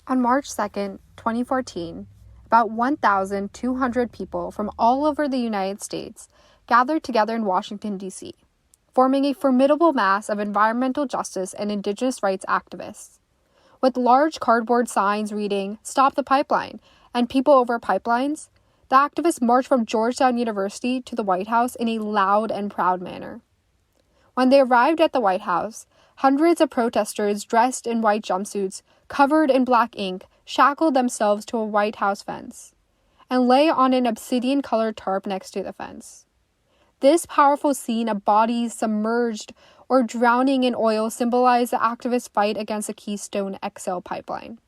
On March 2nd, 2014, about 1,200 people from all over the United States gathered together in Washington, D.C., forming a formidable mass of environmental justice and indigenous rights activists. With large cardboard signs reading, "Stop the Pipeline," and "People over Pipelines," the activists marched from Georgetown University to the White House in a loud and proud manner. When they arrived at the White House, hundreds of protesters dressed in white jumpsuits, covered in black ink, shackled themselves to a White House fence and lay on an obsidian-colored tarp next to the fence. This powerful scene of bodies submerged or drowning in oil symbolized the activists' fight against the Keystone XL pipeline.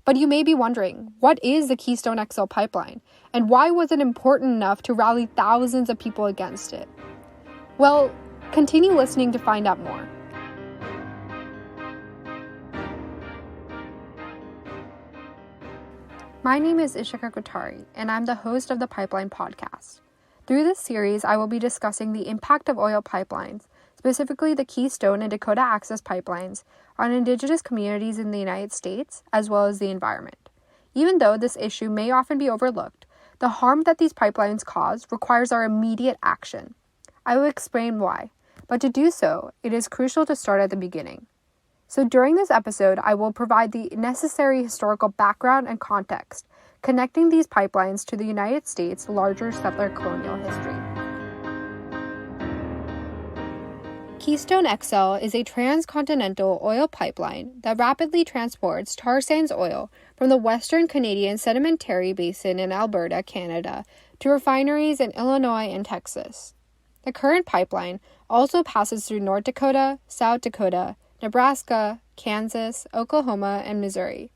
But you may be wondering, what is the Keystone XL pipeline, and why was it important enough to rally thousands of people against it? Well, continue listening to find out more. My name is Ishika Kothari, and I'm the host of the Pipeline Podcast. Through this series, I will be discussing the impact of oil pipelines, specifically the Keystone and Dakota Access pipelines, on indigenous communities in the United States, as well as the environment. Even though this issue may often be overlooked, the harm that these pipelines cause requires our immediate action. I will explain why, but to do so, it is crucial to start at the beginning. So during this episode, I will provide the necessary historical background and context, connecting these pipelines to the United States' larger settler colonial history. Keystone XL is a transcontinental oil pipeline that rapidly transports tar sands oil from the Western Canadian Sedimentary Basin in Alberta, Canada, to refineries in Illinois and Texas. The current pipeline also passes through North Dakota, South Dakota, Nebraska, Kansas, Oklahoma, and Missouri.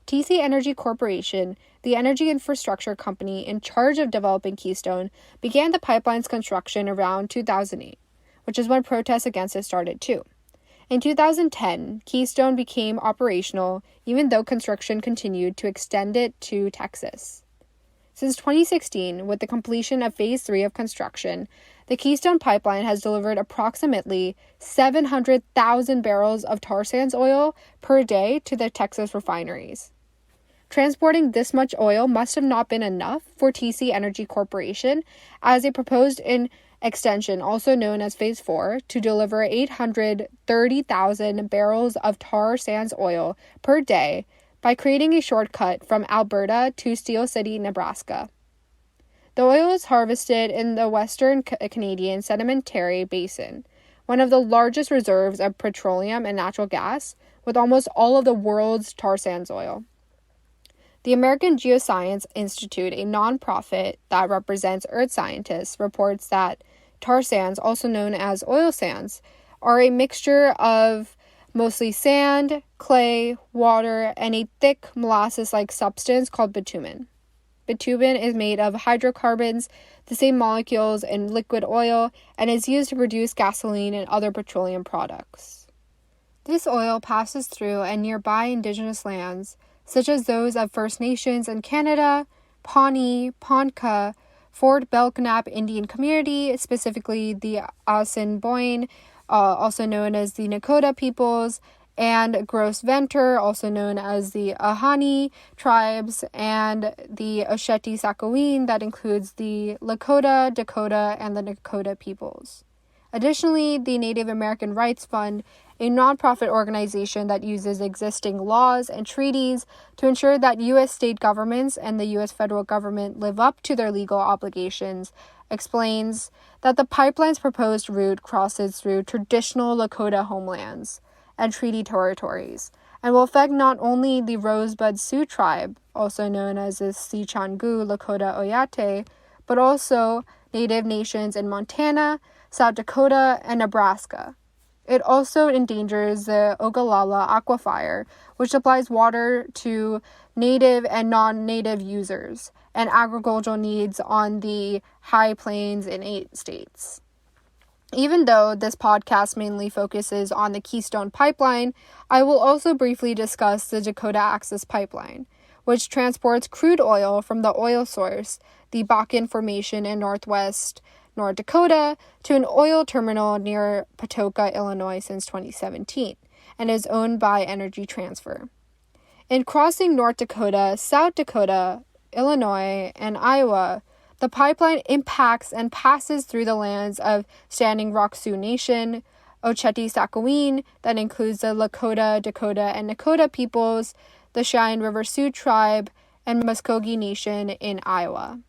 TC Energy Corporation, the energy infrastructure company in charge of developing Keystone, began the pipeline's construction around 2008, which is when protests against it started too. In 2010, Keystone became operational, even though construction continued to extend it to Texas. Since 2016, with the completion of Phase 3 of construction, the Keystone Pipeline has delivered approximately 700,000 barrels of tar sands oil per day to the Texas refineries. Transporting this much oil must have not been enough for TC Energy Corporation, as it proposed an extension, also known as Phase 4, to deliver 830,000 barrels of tar sands oil per day by creating a shortcut from Alberta to Steel City, Nebraska. The oil is harvested in the Western Canadian Sedimentary Basin, one of the largest reserves of petroleum and natural gas, with almost all of the world's tar sands oil. The American Geoscience Institute, a nonprofit that represents earth scientists, reports that tar sands, also known as oil sands, are a mixture of mostly sand, clay, water, and a thick molasses-like substance called bitumen. Bitumen is made of hydrocarbons, the same molecules in liquid oil, and is used to produce gasoline and other petroleum products. This oil passes through and nearby indigenous lands, such as those of First Nations in Canada, Pawnee, Ponca, Fort Belknap Indian Community, specifically the Assiniboine, also known as the Dakota peoples, and Gros Ventre, also known as the Ahani tribes, and the Osheti-Sakowin, that includes the Lakota, Dakota, and the Dakota peoples. Additionally, the Native American Rights Fund, a nonprofit organization that uses existing laws and treaties to ensure that U.S. state governments and the U.S. federal government live up to their legal obligations, explains that the pipeline's proposed route crosses through traditional Lakota homelands and treaty territories, and will affect not only the Rosebud Sioux tribe, also known as the Sichangu Lakota Oyate, but also Native nations in Montana, South Dakota, and Nebraska. It also endangers the Ogallala aquifer, which supplies water to native and non-native users, and agricultural needs on the high plains in 8 states. Even though this podcast mainly focuses on the Keystone Pipeline, I will also briefly discuss the Dakota Access Pipeline, which transports crude oil from the oil source, the Bakken Formation in northwest North Dakota, to an oil terminal near Patoka, Illinois since 2017, and is owned by Energy Transfer. In crossing North Dakota, South Dakota, Illinois, and Iowa, the pipeline impacts and passes through the lands of Standing Rock Sioux Nation, Oceti-Sakowin, that includes the Lakota, Dakota, and Nakota peoples, the Cheyenne River Sioux tribe, and Muskogee Nation in Iowa.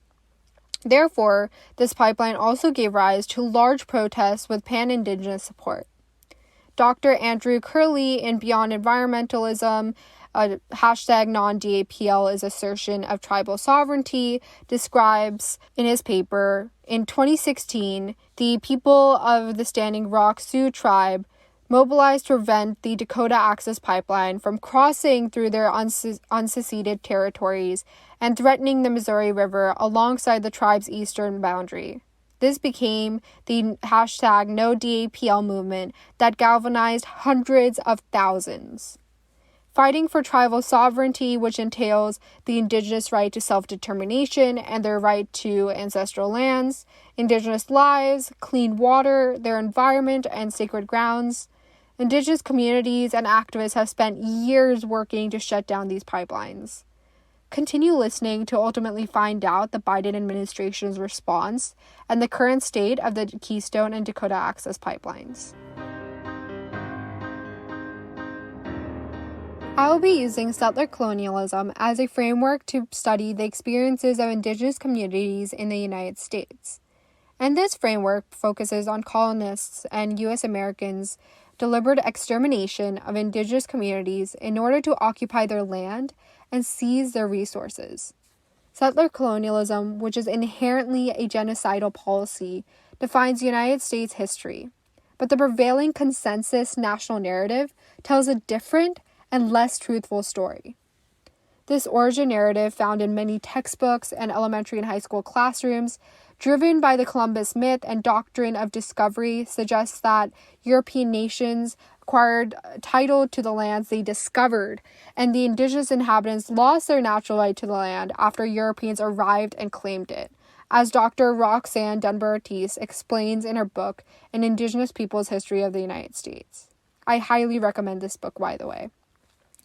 Therefore, this pipeline also gave rise to large protests with pan-Indigenous support. Dr. Andrew Curley in Beyond Environmentalism, hashtag non-DAPL is assertion of tribal sovereignty, describes in his paper, in 2016, the people of the Standing Rock Sioux tribe mobilized to prevent the Dakota Access Pipeline from crossing through their unseceded territories and threatening the Missouri River alongside the tribe's eastern boundary. This became the hashtag NoDAPL movement that galvanized hundreds of thousands. Fighting for tribal sovereignty, which entails the Indigenous right to self-determination and their right to ancestral lands, Indigenous lives, clean water, their environment, and sacred grounds. Indigenous communities and activists have spent years working to shut down these pipelines. Continue listening to ultimately find out the Biden administration's response and the current state of the Keystone and Dakota Access pipelines. I will be using settler colonialism as a framework to study the experiences of Indigenous communities in the United States. And this framework focuses on colonists and U.S. Americans' deliberate extermination of Indigenous communities in order to occupy their land and seize their resources. Settler colonialism, which is inherently a genocidal policy, defines United States history, but the prevailing consensus national narrative tells a different and less truthful story. This origin narrative, found in many textbooks and elementary and high school classrooms, driven by the Columbus myth and doctrine of discovery, suggests that European nations acquired title to the lands they discovered, and the indigenous inhabitants lost their natural right to the land after Europeans arrived and claimed it, as Dr. Roxanne Dunbar-Ortiz explains in her book, An Indigenous People's History of the United States. I highly recommend this book, by the way.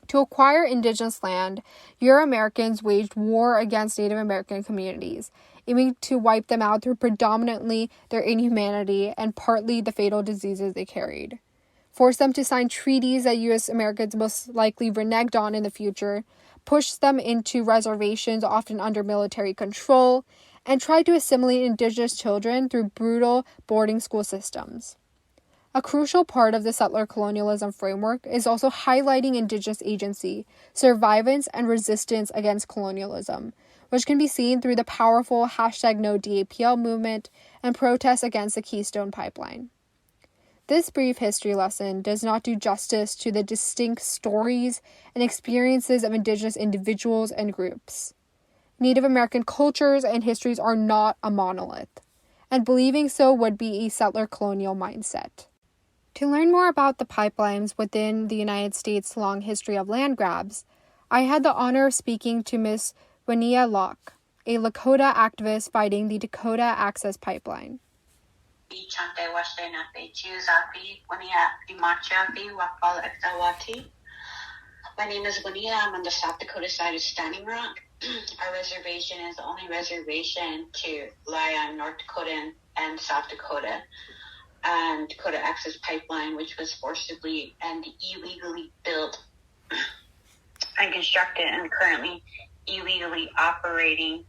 To acquire indigenous land, Euro-Americans waged war against Native American communities, aiming to wipe them out through predominantly their inhumanity and partly the fatal diseases they carried. Forced them to sign treaties that U.S. Americans most likely reneged on in the future, pushed them into reservations often under military control, and tried to assimilate indigenous children through brutal boarding school systems. A crucial part of the settler colonialism framework is also highlighting indigenous agency, survivance, and resistance against colonialism, which can be seen through the powerful hashtag NoDAPL movement and protests against the Keystone Pipeline. This brief history lesson does not do justice to the distinct stories and experiences of indigenous individuals and groups. Native American cultures and histories are not a monolith, and believing so would be a settler colonial mindset. To learn more about the pipelines within the United States' long history of land grabs, I had the honor of speaking to Ms. Winia Locke, a Lakota activist fighting the Dakota Access Pipeline. My name is Winia. I'm on the South Dakota side of Standing Rock. Our reservation is the only reservation to lie on North Dakota and South Dakota. And Dakota Access Pipeline, which was forcibly and illegally built and constructed and currently illegally operating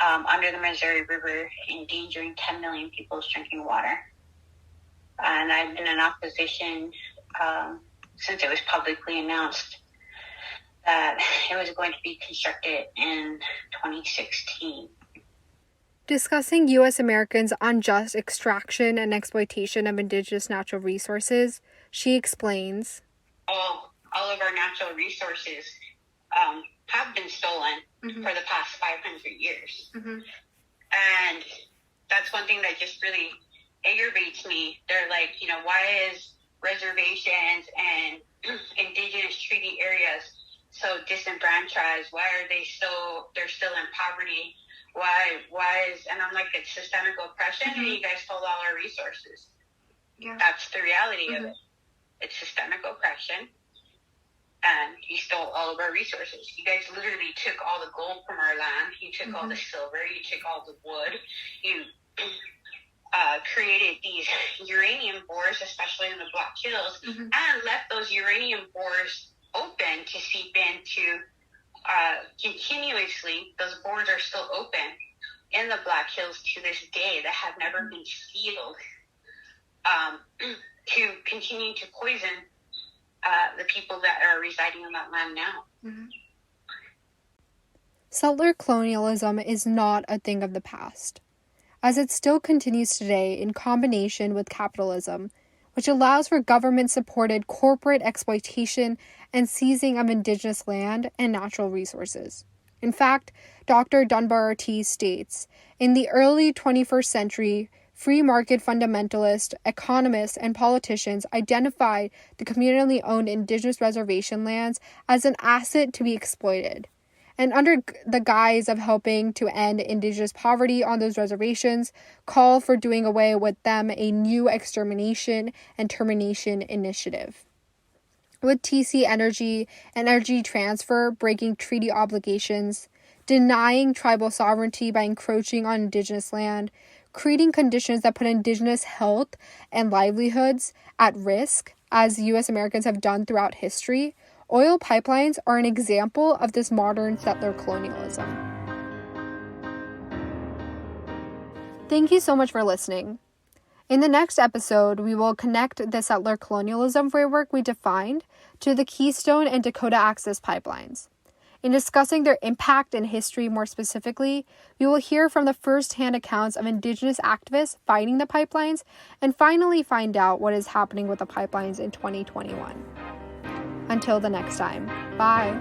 under the Missouri River, endangering 10 million people's drinking water. And I've been in opposition since it was publicly announced that it was going to be constructed in 2016. Discussing U.S. Americans' unjust extraction and exploitation of indigenous natural resources, she explains, all of our natural resources have been stolen for the past 500 years. And that's one thing that just really aggravates me. They're like, why is reservations and indigenous treaty areas so disenfranchised? Why are they're still in poverty? Why is, and I'm like, it's systemic oppression and you guys stole all our resources. Yeah. That's the reality of it. It's systemic oppression. and you stole all of our resources. You guys literally took all the gold from our land. You took all the silver. You took all the wood. You created these uranium bores, especially in the Black Hills, and left those uranium bores open to seep into continuously. Those bores are still open in the Black Hills to this day that have never been sealed, to continue to poison the people that are residing on that land now. Settler colonialism is not a thing of the past, as it still continues today in combination with capitalism, which allows for government-supported corporate exploitation and seizing of indigenous land and natural resources. In fact, Dr. Dunbar Ortiz states, in the early 21st century, free market fundamentalist economists and politicians identified the communally owned indigenous reservation lands as an asset to be exploited. And under the guise of helping to end indigenous poverty on those reservations, call for doing away with them a new extermination and termination initiative. With TC Energy and Energy Transfer breaking treaty obligations, denying tribal sovereignty by encroaching on indigenous land, creating conditions that put indigenous health and livelihoods at risk, as U.S. Americans have done throughout history, oil pipelines are an example of this modern settler colonialism. Thank you so much for listening. In the next episode, we will connect the settler colonialism framework we defined to the Keystone and Dakota Access pipelines. In discussing their impact and history more specifically, we will hear from the first-hand accounts of Indigenous activists fighting the pipelines and finally find out what is happening with the pipelines in 2021. Until the next time, bye.